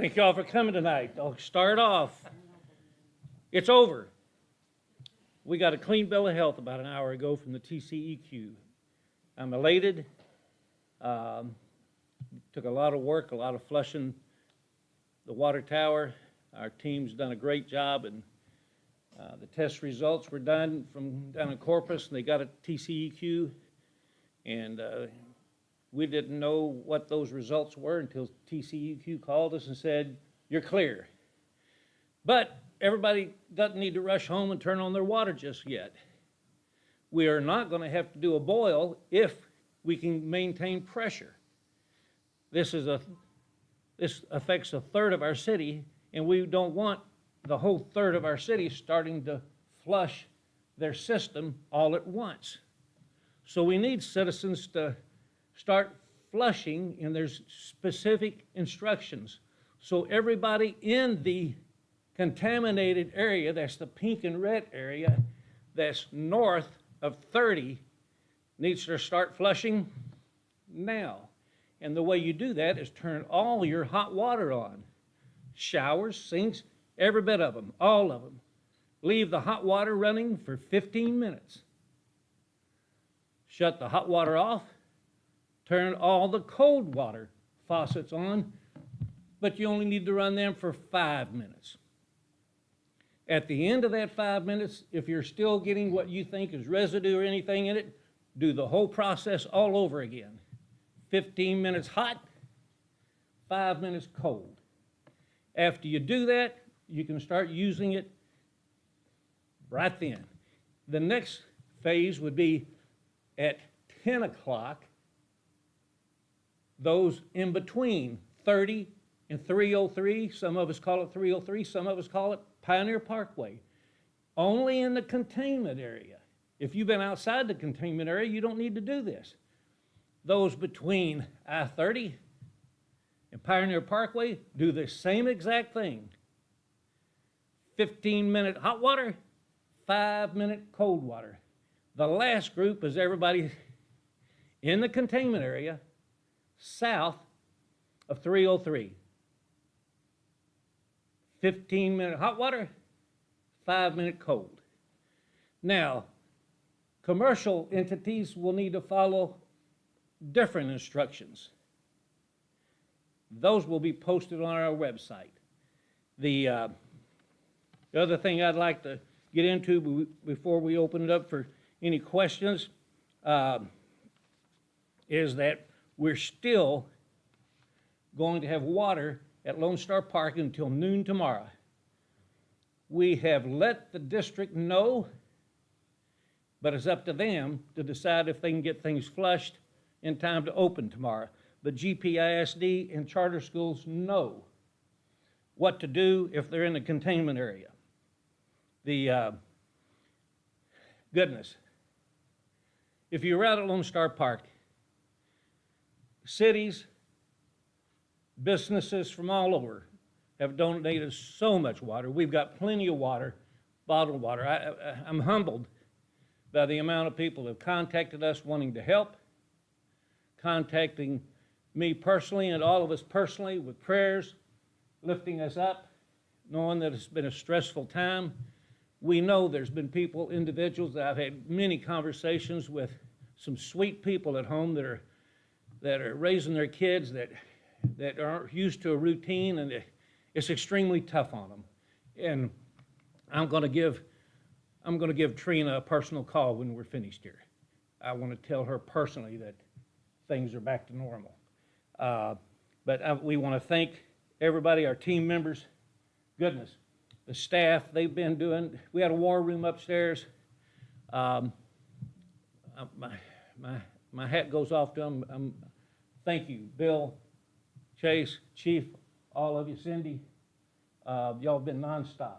Thank you all for coming tonight. I'll start off. It's over. We got a clean bill of health about an hour ago from the TCEQ. I'm elated. Took a lot of work, a lot of flushing the water tower. Our team's done a great job, and the test results were done from down in Corpus, and they got a TCEQ, and we didn't know what those results were until TCEQ called us and said, "You're clear." But everybody doesn't need to rush home and turn on their water just yet. We are not going to have to do a boil if we can maintain pressure. This affects a third of our city, and we don't want the whole third of our city starting to flush their system all at once. So we need citizens to start flushing, and there's specific instructions. So everybody in the contaminated area, that's the pink and red area, that's north of 30, needs to start flushing now. And the way you do that is turn all your hot water on. Showers, sinks, every bit of them, all of them. Leave the hot water running for 15 minutes. Shut the hot water off. Turn all the cold water faucets on, but you only need to run them for 5 minutes. At the end of that 5 minutes, if you're still getting what you think is residue or anything in it, do the whole process all over again. 15 minutes hot, 5 minutes cold. After you do that, you can start using it right then. The next phase would be at 10 o'clock, those in between 30 and 303, some of us call it 303, some of us call it Pioneer Parkway, only in the containment area. If you've been outside the containment area, you don't need to do this. Those between I-30 and Pioneer Parkway do the same exact thing. 15-minute hot water, 5-minute cold water. The last group is everybody in the containment area south of 303. 15-minute hot water, 5-minute cold. Now, commercial entities will need to follow different instructions. Those will be posted on our website. The other thing I'd like to get into before we open it up for any questions is that we're still going to have water at Lone Star Park until noon tomorrow. We have let the district know, but it's up to them to decide if they can get things flushed in time to open tomorrow. The GPISD and charter schools know what to do if they're in the containment area. The goodness, if you're out at Lone Star Park, cities, businesses from all over have donated so much water. We've got plenty of water, bottled water. I'm humbled by the amount of people who have contacted us wanting to help, contacting me personally and all of us personally with prayers, lifting us up, knowing that it's been a stressful time. We know there's been people, individuals, that I've had many conversations with, some sweet people at home that are raising their kids that aren't used to a routine, and it's extremely tough on them. And I'm going to give Trina a personal call when we're finished here. I want to tell her personally that things are back to normal. But we want to thank everybody, our team members. Goodness, the staff, they've been doing, we had a war room upstairs. My hat goes off to them. Thank you, Bill, Chase, Chief, all of you, Cindy. Y'all have been nonstop.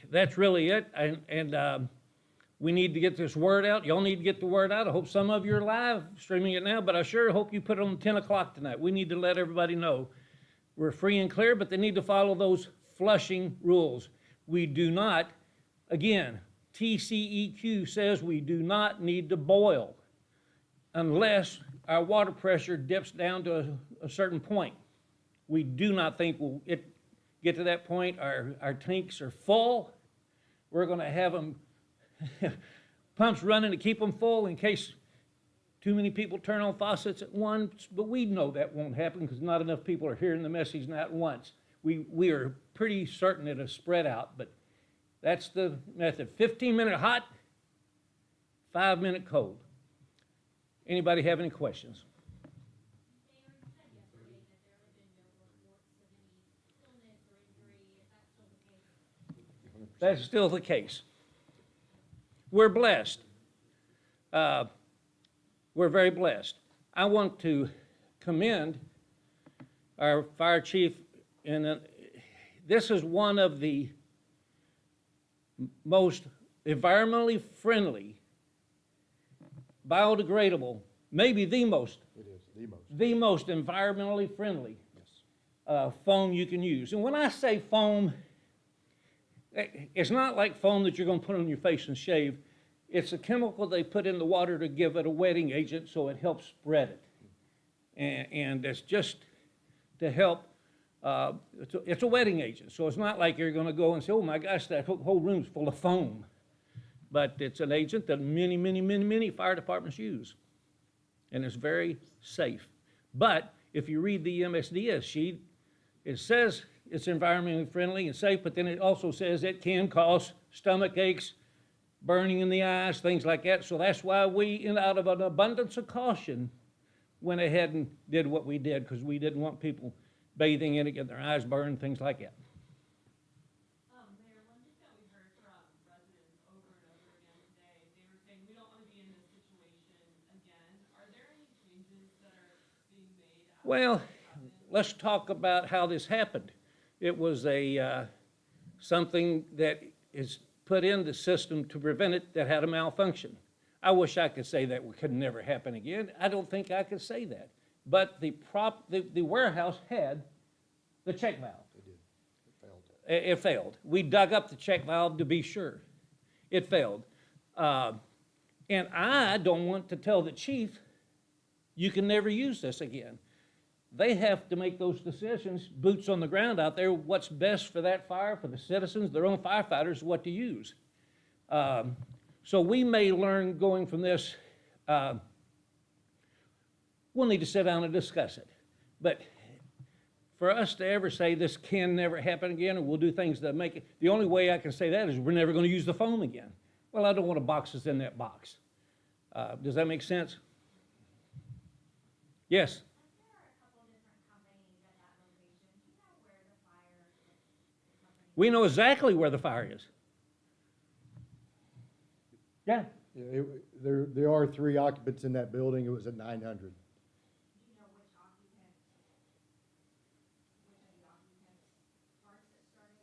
That's really it. And we need to get this word out. Y'all need to get the word out. I hope some of you are live streaming it now, but I sure hope you put it on 10 o'clock tonight. We need to let everybody know we're free and clear, but they need to follow those flushing rules. We do not, again, TCEQ says we do not need to boil unless our water pressure dips down to a certain point. We do not think we'll get to that point. Our tanks are full. We're gonna have them, pumps running to keep them full in case too many people turn on faucets at once, but we know that won't happen because not enough people are hearing the message not at once. We are pretty certain it'll spread out, but that's the method. 15-minute hot, 5-minute cold. Anybody have any questions? That's still the case. We're blessed. We're very blessed. I want to commend our fire chief, and this is one of the most environmentally friendly, biodegradable, maybe the most. It is the most. The most environmentally friendly foam you can use. And when I say foam, it's not like foam that you're going to put on your face and shave. It's a chemical they put in the water to give it a wetting agent so it helps spread it. And it's just to help, it's a wetting agent. So it's not like you're going to go and say, oh my gosh, that whole room's full of foam. But it's an agent that many fire departments use. And it's very safe. But if you read the MSDS sheet, it says it's environmentally friendly and safe, but then it also says it can cause stomach aches, burning in the eyes, things like that. So that's why we, out of an abundance of caution, went ahead and did what we did, because we didn't want people bathing in it, getting their eyes burned, things like that. Mayor, one thing that we heard from residents over and over again today, they were saying we don't want to be in this situation again. Are there any changes that are being made? Well, let's talk about how this happened. It was something that is put in the system to prevent it that had a malfunction. I wish I could say that could never happen again. I don't think I could say that. But the warehouse had the check valve. It did. It failed. It failed. We dug up the check valve to be sure. It failed. And I don't want to tell the chief, you can never use this again. They have to make those decisions, boots on the ground out there, what's best for that fire, for the citizens, their own firefighters, what to use. So we may learn going from this, we'll need to sit down and discuss it. But for us to ever say this can never happen again, or we'll do things that make it, the only way I can say that is we're never going to use the foam again. Well, I don't want to box us in that box. Does that make sense? Yes? We know exactly where the fire is. Yeah. Yeah, there are 3 occupants in that building. It was at 900. Do you know which of the occupants' parts it started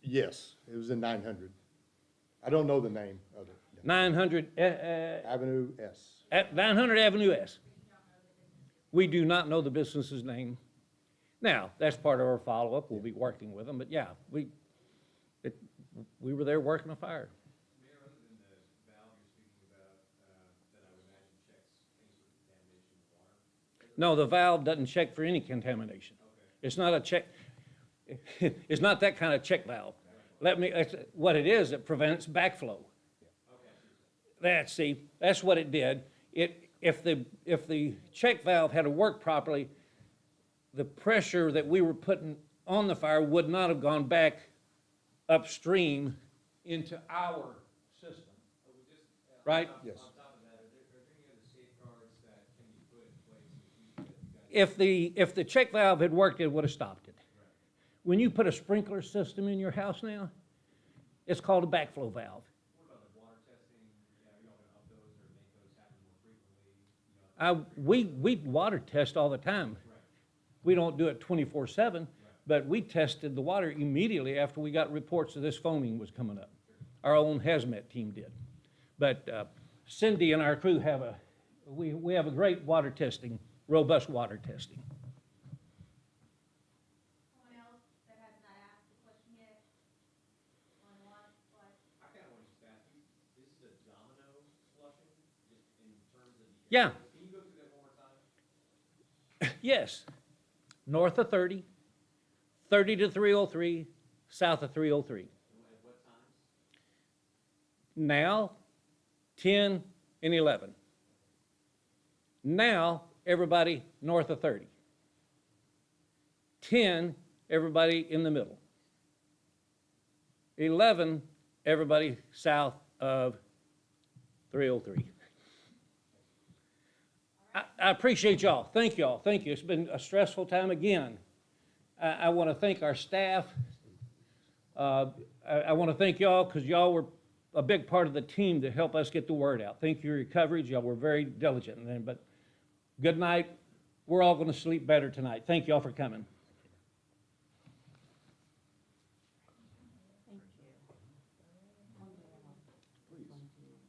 in? Yes, it was in 900. I don't know the name of it. 900, Avenue S. at 900 Avenue S. We do not know the business's name. Now, that's part of our follow-up. We'll be working with them, but yeah, we were there working a fire. Mayor, other than the valve you're speaking about, that I would imagine checks any sort of contamination in the water? No, the valve doesn't check for any contamination. Okay. It's not a check, it's not that kind of check valve. What it is, it prevents backflow. That's what it did. If the check valve had to work properly, the pressure that we were putting on the fire would not have gone back upstream into our system, right? Yes. On top of that, are there any other safeguards that can be put in place in the future that you guys? If the check valve had worked, it would have stopped it. When you put a sprinkler system in your house now, it's called a backflow valve. What about like water testing? Yeah, are you all gonna up those or make those happen more frequently? We water test all the time. We don't do it 24/7, but we tested the water immediately after we got reports that this foaming was coming up. Our own hazmat team did. But Cindy and our crew have we have a great water testing, robust water testing. Someone else that has not asked the question yet? What? I kinda wanna just ask you, this is a domino flushing, just in terms of the. Yeah. Can you go through that one more time? Yes. North of 30, 30 to 303, south of 303. At what times? Now, 10 and 11. Now, everybody north of 30. 10, everybody in the middle. 11, everybody south of 303. I appreciate y'all. Thank y'all. Thank you. It's been a stressful time again. I want to thank our staff. I want to thank y'all because y'all were a big part of the team to help us get the word out. Thank you for your coverage. Y'all were very diligent. But good night. We're all going to sleep better tonight. Thank y'all for coming.